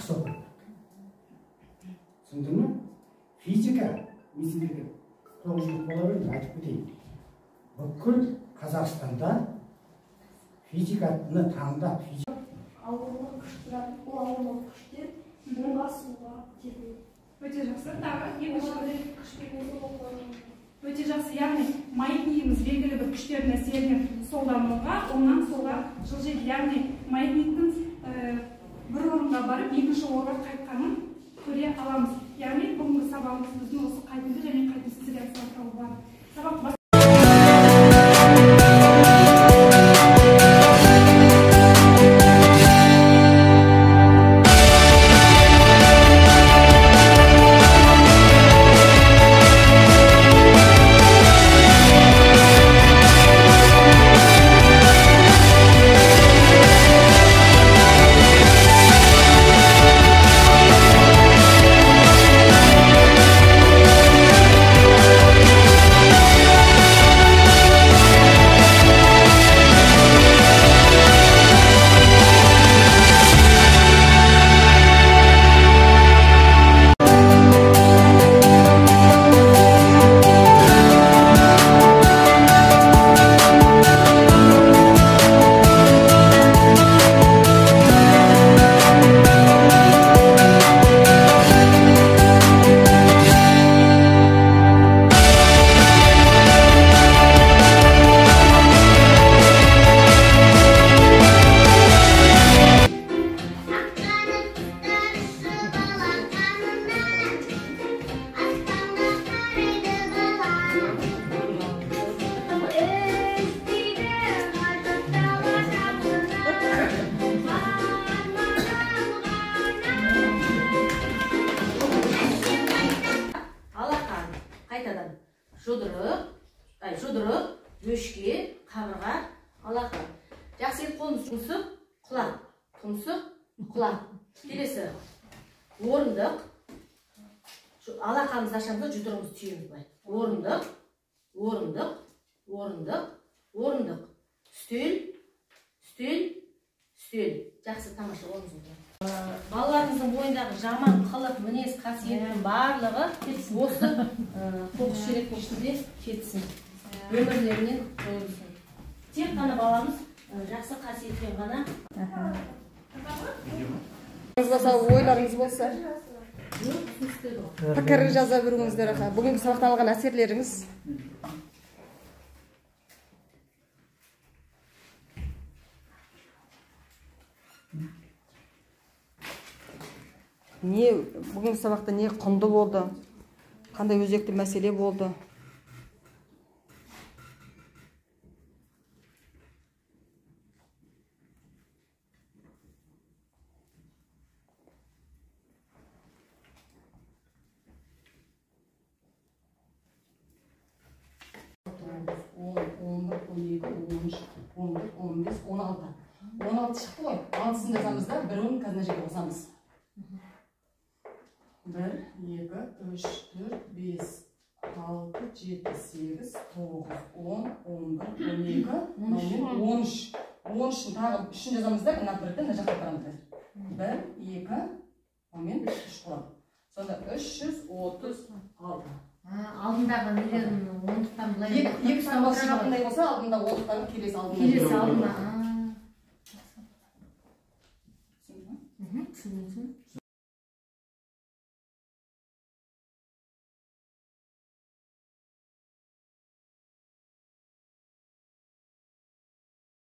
жақсы оқу керек. Түсіндің ме? Физика, мезгілдік 9 жыл бола берді, айтып кетейін. Бүкіл Қазақстанда физиканы таңдап, ауырлық күш тұрады, ол ауырлық күштер оңға суға жетеді. Өте жақсы. Тағы екінші күш бермесе өте жақсы. Яғни маятнигіміз белгілі бір күштердің әсерінен солдан оңнан солға жылжиды. Яғни маятниктің бір орынға барып екінші орынға қайтқанын көре аламыз. Яғни бүгінгі сабағымыз біздің осы қайтымды және қайтымсыз реакциялар бар. Сабақ жұдырық, бөшке, қабырға, алақан. Жақсы қолымыз тұмсық, құлақ, тұмсық, құлақ. Келесі орындық. Алақанымызды ашамыз, жұдырығымызды түйеміз былай. Орындық, орындық, орындық, орындық. Үстел, үстел, үстел. Жақсы, тамаша орнымыз отыр. Балаларымыздың бойындағы жаман қылық, мінез, қасиеттің барлығы осы қоқыс шелек көшінде кетсін. Өмірлерінен қойылсын. Тек қана баламыз жақсы қасиетпен ғана. Ойларыңыз болса, пікір жаза беріңіздер. Бүгінгі сабақтан алған әсерлеріңіз. Бүгінгі сабақта не құнды болды? Қандай өзекті мәселе болды? Он алты шықты ғой. Алтысын жазамыз да, бірін қазына жерге қосамыз. 1, 2, 3, 4, 5, 6, 7, 8, 9, 10, 11, 12, 13. 13'ün тағы үшін жазамыз да, мына бірді мына жаққа апарамыз. 1, 2, мен 3 қылам. Сонда 336. Алдындағы нелерін ондықтан былай. Екі сандалшы жақындай болса, алдында ондықтан келесі алдында. Келесі алдына.